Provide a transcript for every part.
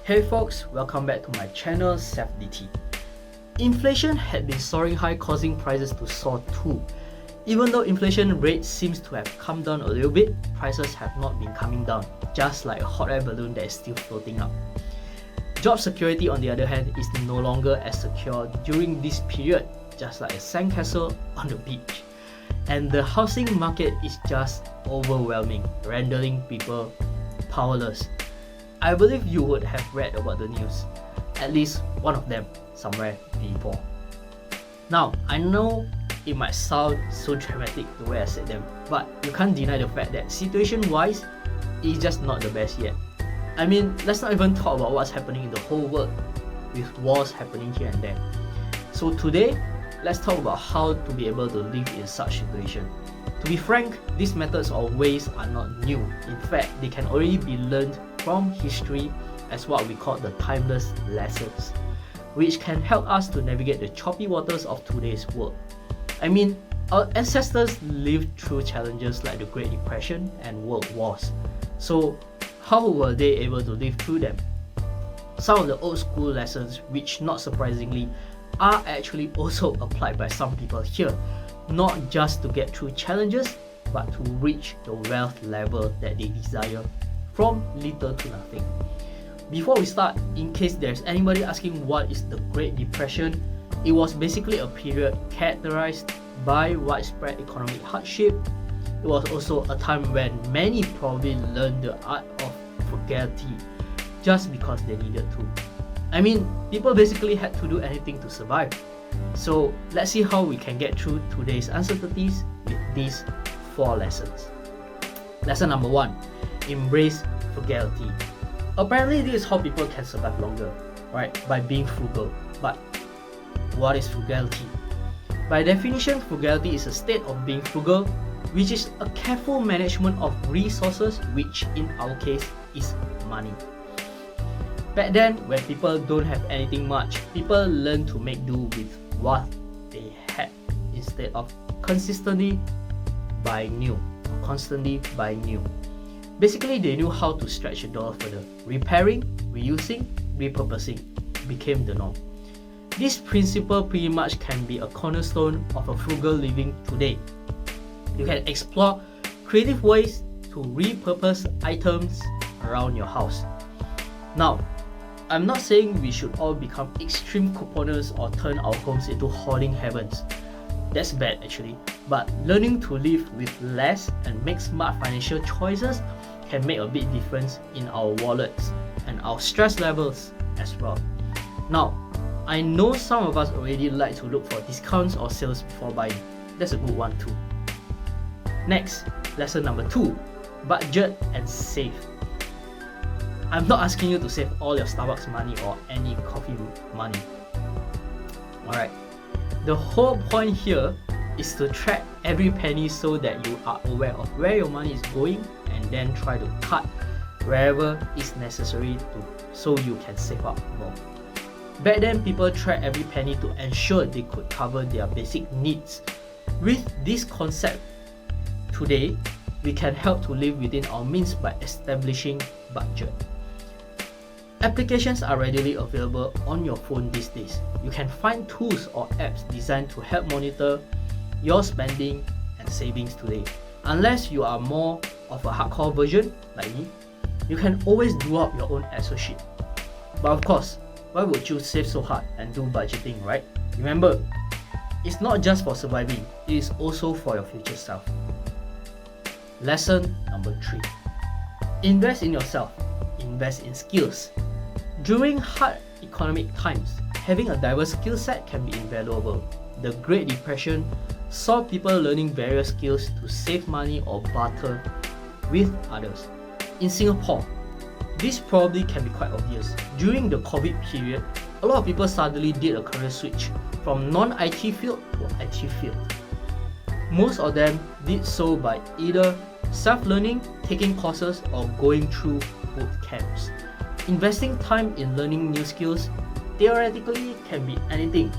Hey folks, welcome back to my channel safdt. Inflation had been soaring high, causing prices to soar too. Even though inflation rate seems to have come down a little bit, prices have not been coming down, just like a hot air balloon that is still floating up. Job security on the other hand is no longer as secure during this period, just like a sandcastle on the beach. And the housing market is just overwhelming, rendering people powerless. I believe you would have read about the news, at least one of them somewhere before. Now, I know it might sound so dramatic the way I said them, but you can't deny the fact that situation-wise, it's just not the best yet. I mean, let's not even talk about what's happening in the whole world, with wars happening here and there. So today, let's talk about how to be able to live in such situation. To be frank, these methods or ways are not new. In fact, they can already be learned from history as what we call the timeless lessons, which can help us to navigate the choppy waters of today's world. I mean, our ancestors lived through challenges like the Great Depression and World Wars. So how were they able to live through them? Some of the old school lessons, which not surprisingly, are actually also applied by some people here, not just to get through challenges, but to reach the wealth level that they desire from little to nothing. Before we start, in case there's anybody asking what is the Great Depression, it was basically a period characterized by widespread economic hardship. It was also a time when many probably learned the art of frugality just because they needed to. I mean, people basically had to do anything to survive. So let's see how we can get through today's uncertainties with these 4 lessons. Lesson number 1. Embrace frugality. Apparently this is how people can survive longer, right? By being frugal. But what is frugality? By definition, frugality is a state of being frugal, which is a careful management of resources, which in our case is money. Back then, when people don't have anything much, people learn to make do with what they had instead of constantly buying new. Basically, they knew how to stretch the dollar further. Repairing, reusing, repurposing became the norm. This principle pretty much can be a cornerstone of a frugal living today. You can explore creative ways to repurpose items around your house. Now, I'm not saying we should all become extreme couponers or turn our homes into hoarding heavens. That's bad actually. But learning to live with less and make smart financial choices can make a big difference in our wallets and our stress levels as well. Now, I know some of us already like to look for discounts or sales before buying. That's a good one too. Next, lesson number 2. Budget and save. I'm not asking you to save all your Starbucks money or any coffee money. Alright, the whole point here is to track every penny so that you are aware of where your money is going and then try to cut wherever is necessary so you can save up more. Back then, people tracked every penny to ensure they could cover their basic needs. With this concept, today, we can help to live within our means by establishing budget. Applications are readily available on your phone these days. You can find tools or apps designed to help monitor your spending and savings today. Unless you are more of a hardcore version like me, you can always do up your own Excel sheet. But of course, why would you save so hard and do budgeting, right? Remember, it's not just for surviving, it is also for your future self. Lesson number 3. Invest in yourself. Invest in skills. During hard economic times, having a diverse skill set can be invaluable. The Great Depression saw people learning various skills to save money or barter with others. In Singapore, this probably can be quite obvious. During the COVID period, a lot of people suddenly did a career switch from non-IT field to IT field. Most of them did so by either self-learning, taking courses, or going through boot camps. Investing time in learning new skills theoretically can be anything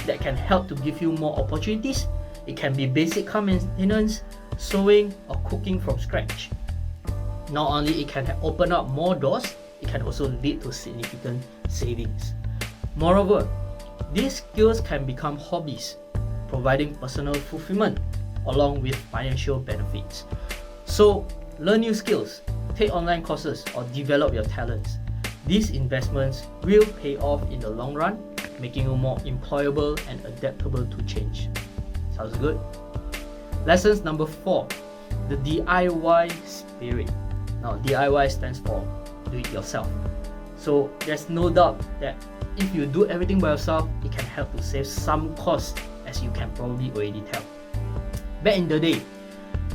that can help to give you more opportunities. It can be basic car maintenance, sewing, or cooking from scratch. Not only it can open up more doors, it can also lead to significant savings. Moreover, these skills can become hobbies, providing personal fulfillment along with financial benefits. So, learn new skills, take online courses, or develop your talents. These investments will pay off in the long run, making you more employable and adaptable to change. Sounds good? Lessons number 4, the DIY spirit. Now, DIY stands for do it yourself. So there's no doubt that if you do everything by yourself, it can help to save some cost, as you can probably already tell. Back in the day,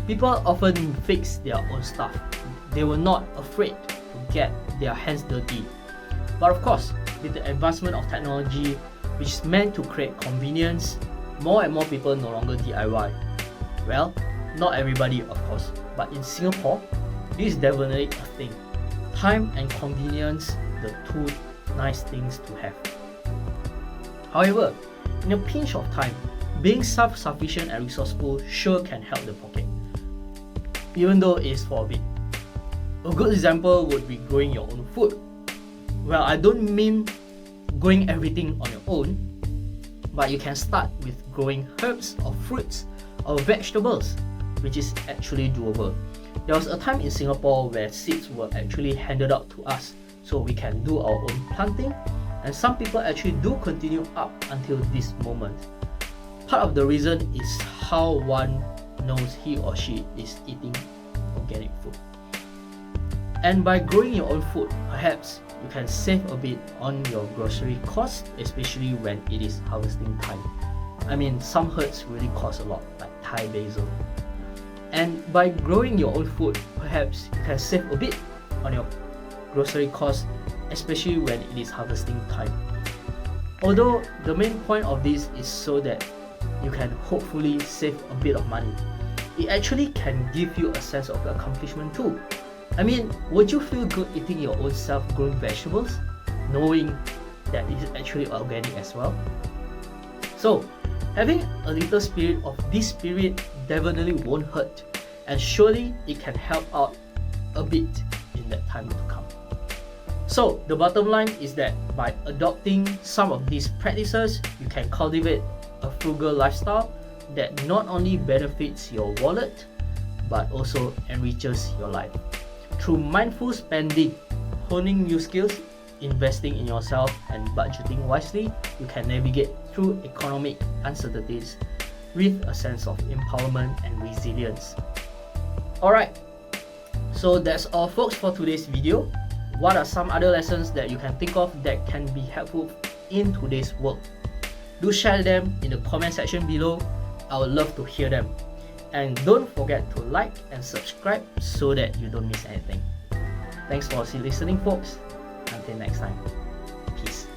people often fix their own stuff. They were not afraid to get their hands dirty. But of course, with the advancement of technology, which is meant to create convenience, more and more people no longer DIY. Well, not everybody of course, but in Singapore, this is definitely a thing. Time and convenience, the two nice things to have. However, in a pinch of time, being self-sufficient and resourceful sure can help the pocket, even though it is for a bit. A good example would be growing your own food. Well, I don't mean growing everything on your own, but you can start with growing herbs or fruits or vegetables, which is actually doable. There was a time in Singapore where seeds were actually handed out to us, so we can do our own planting, and some people actually do continue up until this moment. Part of the reason is how one knows he or she is eating organic food. And by growing your own food, perhaps you can save a bit on your grocery costs, especially when it is harvesting time. I mean, some herbs really cost a lot, like Thai basil. And by growing your own food, perhaps you can save a bit on your grocery costs, especially when it is harvesting time. Although the main point of this is so that you can hopefully save a bit of money, it actually can give you a sense of accomplishment too. I mean, would you feel good eating your own self-grown vegetables, knowing that it is actually organic as well? So, having a little spirit of this spirit definitely won't hurt, and surely it can help out a bit in that time to come. So, the bottom line is that by adopting some of these practices, you can cultivate a frugal lifestyle that not only benefits your wallet, but also enriches your life. Through mindful spending, honing new skills, investing in yourself, and budgeting wisely, you can navigate through economic uncertainties with a sense of empowerment and resilience. Alright, so that's all folks for today's video. What are some other lessons that you can think of that can be helpful in today's world? Do share them in the comment section below. I would love to hear them. And don't forget to like and subscribe so that you don't miss anything. Thanks for listening folks. Until next time. Peace.